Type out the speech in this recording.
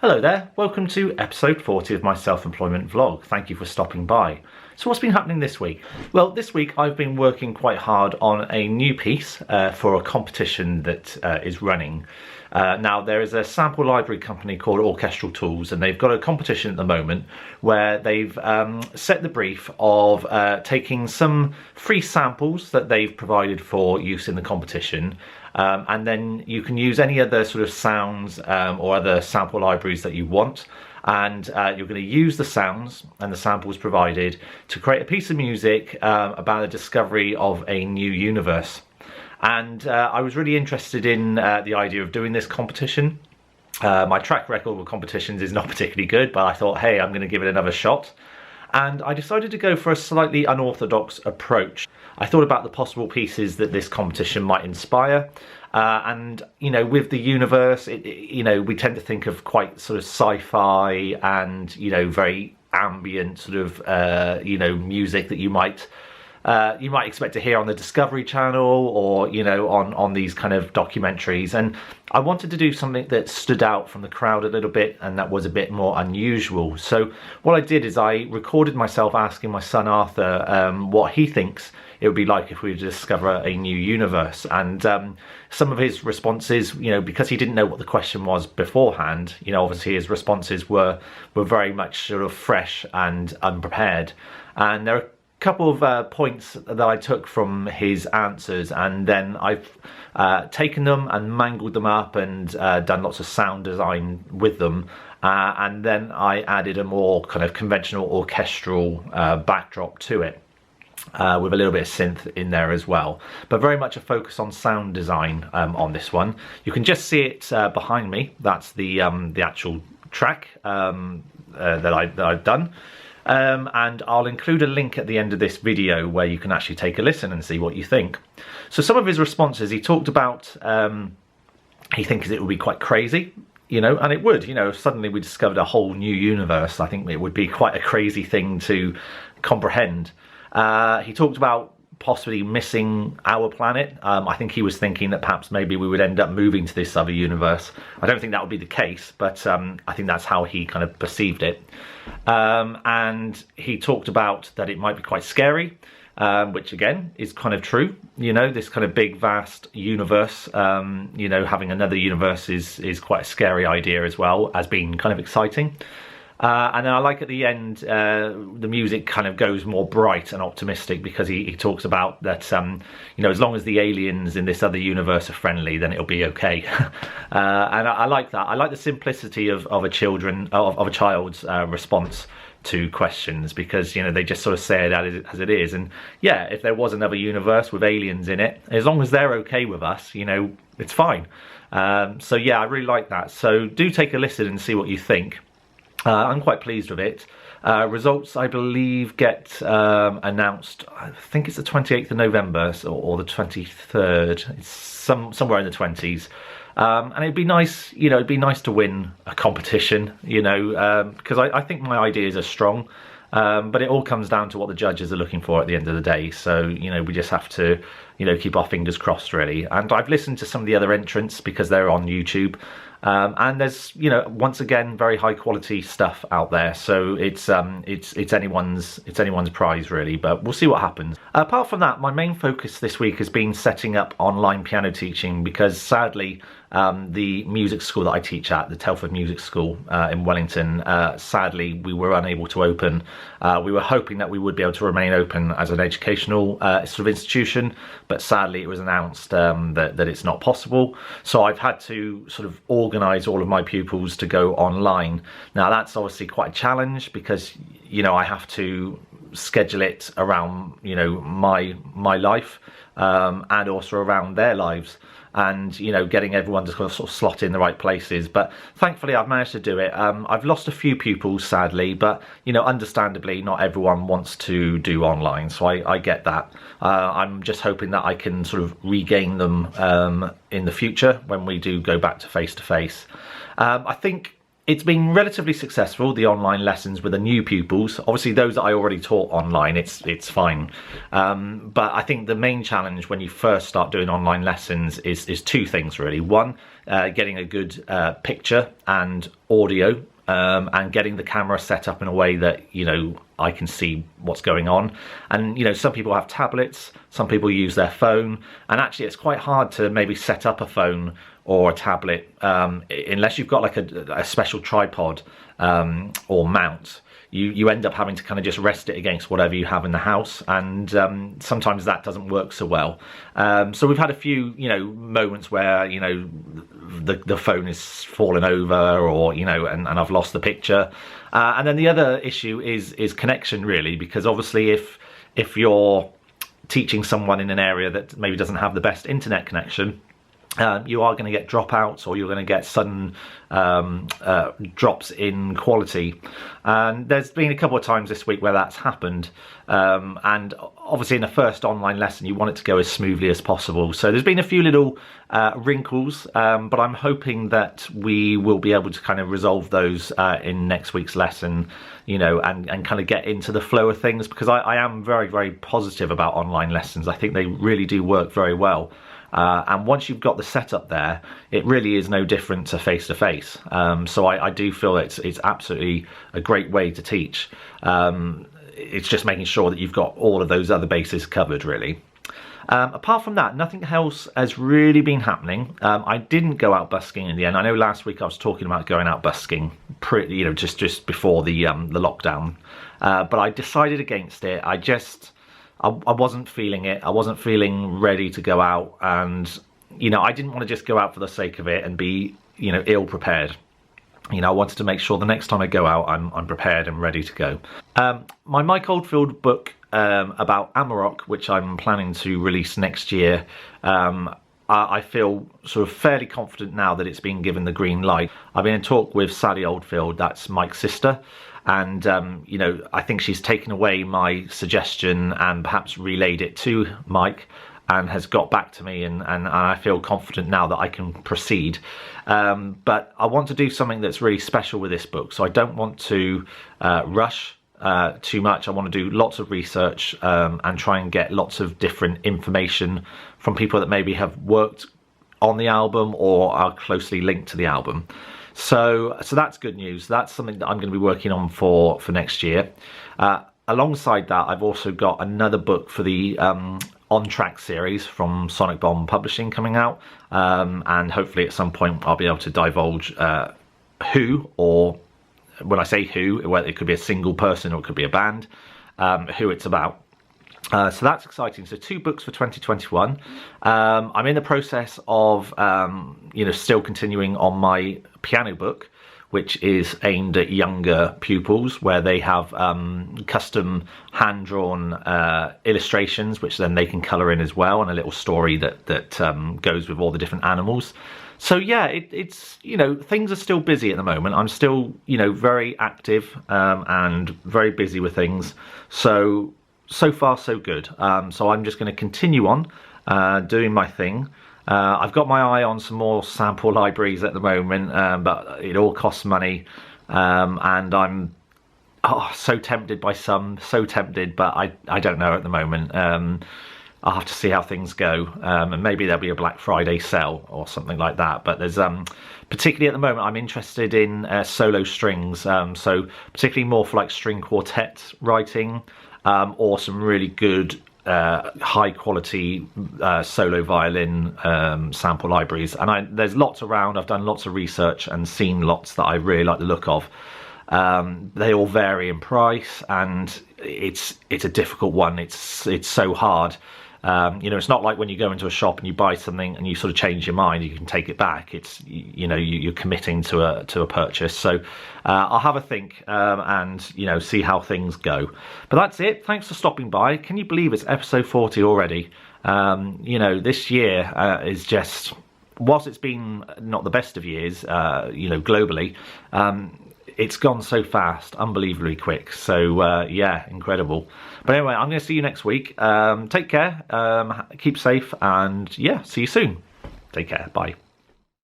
Hello there, welcome to episode 40 of my self-employment vlog. Thank you for stopping by. So what's been happening this week? Well, this week I've been working quite hard on a new piece for a competition that is running. Now there is a sample library company called Orchestral Tools, and they've got a competition at the moment where they've set the brief of taking some free samples that they've provided for use in the competition, and then you can use any other sort of sounds or other sample libraries that you want, and you're going to use the sounds and the samples provided to create a piece of music about the discovery of a new universe. And I was really interested in the idea of doing this competition. My track record with competitions is not particularly good, but I thought, hey, I'm going to give it another shot. And I decided to go for a slightly unorthodox approach. I thought about the possible pieces that this competition might inspire. And, you know, with the universe, you know, we tend to think of quite sort of sci-fi and, you know, very ambient sort of, you know, music that you might expect to hear on the Discovery Channel or, you know, on these kind of documentaries. And I wanted to do something that stood out from the crowd a little bit and that was a bit more unusual. So what I did is I recorded myself asking my son Arthur what he thinks it would be like if we discover a new universe. And some of his responses, you know, because he didn't know what the question was beforehand, you know, obviously his responses were very much sort of fresh and unprepared. And there are couple of points that I took from his answers, and then I've taken them and mangled them up and done lots of sound design with them, and then I added a more kind of conventional orchestral backdrop to it with a little bit of synth in there as well, but very much a focus on sound design on this one. You can just see it behind me. That's the actual track that I've done. And I'll include a link at the end of this video where you can actually take a listen and see what you think. So some of his responses, he talked about, he thinks it would be quite crazy, you know, and it would, you know, if suddenly we discovered a whole new universe. I think it would be quite a crazy thing to comprehend. He talked about possibly missing our planet. I think he was thinking that perhaps maybe we would end up moving to this other universe. I don't think that would be the case, but I think that's how he kind of perceived it. And he talked about that it might be quite scary, which again is kind of true. You know, this kind of big vast universe, you know, having another universe is quite a scary idea as well as being kind of exciting. And then I like at the end, the music kind of goes more bright and optimistic, because he talks about that, you know, as long as the aliens in this other universe are friendly, then it'll be okay. And I like that. I like the simplicity of a child's response to questions, because, you know, they just sort of say it as it is. And yeah, if there was another universe with aliens in it, as long as they're okay with us, you know, it's fine. So yeah, I really like that. So do take a listen and see what you think. I'm quite pleased with it. Results, I believe, get announced, I think it's the 28th of November or the 23rd. It's somewhere in the 20s. And it'd be nice, you know, it'd be nice to win a competition, you know, because I think my ideas are strong. But it all comes down to what the judges are looking for at the end of the day. So, you know, we just have to, you know, keep our fingers crossed, really. And I've listened to some of the other entrants because they're on YouTube. And there's, you know, once again, very high quality stuff out there. So it's anyone's prize, really. But we'll see what happens. Apart from that, my main focus this week has been setting up online piano teaching, because sadly, the music school that I teach at, the Telford Music School in Wellington, sadly we were unable to open. We were hoping that we would be able to remain open as an educational sort of institution, but sadly it was announced that it's not possible. So I've had to sort of organise all of my pupils to go online. Now that's obviously quite a challenge, because, you know, I have to schedule it around, you know, my life and also around their lives, and, you know, getting everyone to sort of slot in the right places. But thankfully I've managed to do it. I've lost a few pupils, sadly, but, you know, understandably not everyone wants to do online, so I get that. I'm just hoping that I can sort of regain them in the future when we do go back to face-to-face. I think it's been relatively successful, the online lessons with the new pupils. Obviously those that I already taught online, it's fine. But I think the main challenge when you first start doing online lessons is two things really. One, getting a good picture and audio, and getting the camera set up in a way that, you know, I can see what's going on. And, you know, some people have tablets, some people use their phone, and actually it's quite hard to maybe set up a phone or a tablet unless you've got like a special tripod or mount. You end up having to kind of just rest it against whatever you have in the house, and sometimes that doesn't work so well. So we've had a few, you know, moments where, you know, the phone is fallen over, or, you know, and I've lost the picture. And then the other issue is connection really, because obviously if you're teaching someone in an area that maybe doesn't have the best internet connection, you are going to get dropouts, or you're going to get sudden drops in quality. And there's been a couple of times this week where that's happened, and obviously in the first online lesson you want it to go as smoothly as possible. So there's been a few little wrinkles, but I'm hoping that we will be able to kind of resolve those in next week's lesson, you know, and kind of get into the flow of things, because I am very, very positive about online lessons. I think they really do work very well. And once you've got the setup there, it really is no different to face-to-face. So I do feel that it's absolutely a great way to teach. It's just making sure that you've got all of those other bases covered, really. Apart from that, nothing else has really been happening. I didn't go out busking in the end. I know last week I was talking about going out busking, you know, just before the lockdown, but I decided against it. I wasn't feeling it. I wasn't feeling ready to go out, and, you know, I didn't want to just go out for the sake of it and be, you know, ill prepared. You know, I wanted to make sure the next time I go out, I'm prepared and ready to go. My Mike Oldfield book about Amarok, which I'm planning to release next year, I feel sort of fairly confident now that it's been given the green light. I've been in talk with Sally Oldfield, that's Mike's sister, and you know, I think she's taken away my suggestion and perhaps relayed it to Mike, and has got back to me, and I feel confident now that I can proceed. But I want to do something that's really special with this book, so I don't want to rush too much. I want to do lots of research and try and get lots of different information from people that maybe have worked on the album or are closely linked to the album. So that's good news. That's something that I'm going to be working on for next year. Alongside that, I've also got another book for the On Track series from Sonic Bomb Publishing coming out, and hopefully at some point I'll be able to divulge who, or when I say who, well, it could be a single person or it could be a band, who it's about. So that's exciting. So 2 books for 2021. I'm in the process of, you know, still continuing on my piano book, which is aimed at younger pupils, where they have custom hand-drawn illustrations, which then they can colour in as well, and a little story that goes with all the different animals. So yeah, it's, you know, things are still busy at the moment. I'm still, you know, very active and very busy with things. So far so good. So I'm just going to continue on doing my thing. I've got my eye on some more sample libraries at the moment, but it all costs money, and I'm so tempted by some, so tempted, but I don't know at the moment. I'll have to see how things go, and maybe there'll be a Black Friday sale or something like that. But there's particularly at the moment I'm interested in solo strings, so particularly more for like string quartet writing, or some really good high quality solo violin sample libraries. And there's lots around. I've done lots of research and seen lots that I really like the look of. They all vary in price, and it's a difficult one. It's so hard. You know, it's not like when you go into a shop and you buy something and you sort of change your mind, you can take it back. It's, you know, you're committing to a purchase. So I'll have a think and, you know, see how things go. But that's it. Thanks for stopping by. Can you believe it's episode 40 already? You know, this year is just, whilst it's been not the best of years, you know, globally, it's gone so fast, unbelievably quick. So yeah, incredible. But anyway, I'm going to see you next week. Take care, keep safe, and yeah, see you soon. Take care, bye.